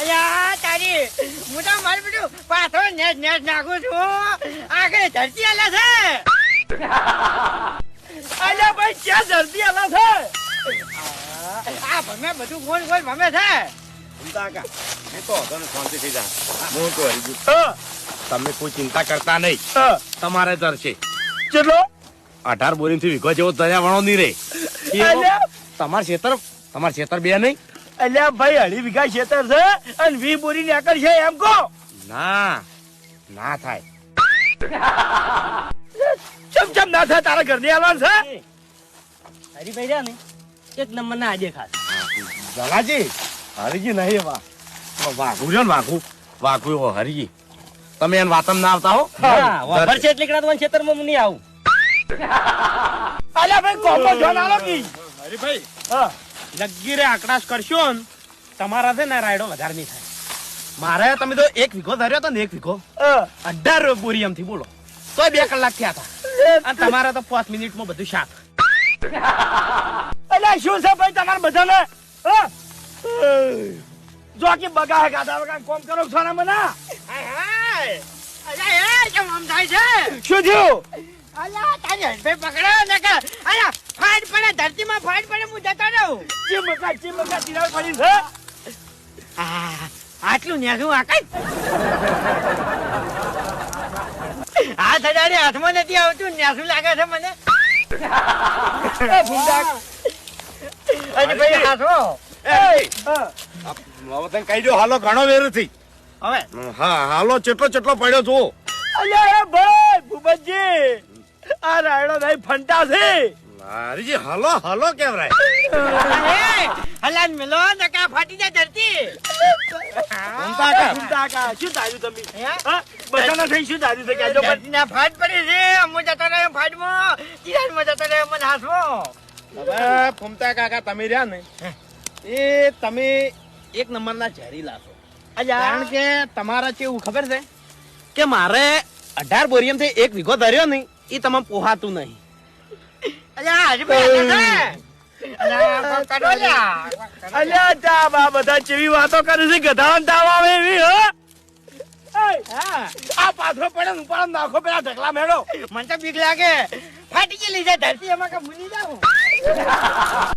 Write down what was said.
અલ્યા તારી હું તો મારું બધું પાછો નેટ નાખું છું આગળ ધરતી આલા છે અલ્યા ભાઈ ક્યાં ધરતી આલા છે આ ભમે બધું ગોળ ગોળ ભમે છે કાકા હું તો તને શાંતિ થઈ જા હું તો હરી ગયું તમે કોઈ ચિંતા કરતા નહીં તમારે ધરશે ચલો 18 બોરી થી વીઘો જેવો દરિયા વણો નહીં રે તમાર ખેતર બે નહીં અલ્યા ભાઈ 2.5 વીઘા ખેતર છે અને 20 બોરી ની આકર છે એમ કહો ના થાય ચમ ના થાય તારા ઘરની આવવાનું છે હરીભાઈ રહ્યા ને એક નંબર ના આજે ખાસ જલાજી હરીજી નહીં વાઘું છે ને વાઘું હરીજી તમે એને વાતમ ના આવતા હો વાપર છે એટલે કડા તમારા ખેતરમાં હું નહીં આવું અલ્યા ભાઈ કોમો જોન આલો કી હરીભાઈ લગીરે આકડાશ કરશો ને તમારા છે ને રાયડો વધારે નહીં થાય મારે તમે તો 1 વીઘો ધર્યો તો ને 1 વીઘો 18 બોરી એમથી બોલો તોય 2 કલાક થયા હતા અને તમારે તો 5 મિનિટમાં બધું શાક અલ્યા શું છે ભાઈ તમારે બધાને જો કે બગા ગાધા વગા કોમ કરો છો ને મને અલ્યા કેમ આમ થાય છે શું થયું અલ્યા તારી હડપે પકડો ને કે અલ્યા ફાટ પડે ધરતીમાં ફાટ પડે હું જતો રહું ચીમકા તિરાડ પડી છે આટલું નેસું આકાશ હાથ અડાડે હાથમાં નથી આવતું નેસું લાગે છે મને ભાઈ હાથો તને કહી દો હાલો ઘણો વેર થી હવે હા હાલો ચેટલો પડ્યો છો અલ્યા ભાઈ ભૂપતજી આ રાયડો નહીં ફંટા છે હરીજી હાલો કેમ રાય હલાન મેલો નકા ફાટી જાય ધરતી શું ધાર્યું તમે બધાના થઈ શું ધાર્યું છે કહેજો પણ ધરતીના ફાટ પડી છે હું જતો રહ્યો ફાટમાં તિરાડમાં જતો રહ્યો મને હાથમાં હવે ફૂમતા કાકા તમે રહ્યા ને એ તમે 1 નંબરના ઝેરી લાશો કારણ કે તમારા કેવું ખબર છે કે મારે 18 બોરિયમથી 1 વીઘો ધર્યો નહીં એ તમને પોહાતું નહીં અલ્યા તા બા બધા ચેવી વાતો કરે છે ગધાન તાવ આવે એવી આ પાથરો પડે ઉપાડ નાખો પેલા ઢગલા મેળો મને તો બીક લાગે ફાટી ગયેલી છે ધરતી એમાં કે ભૂલી જાઉં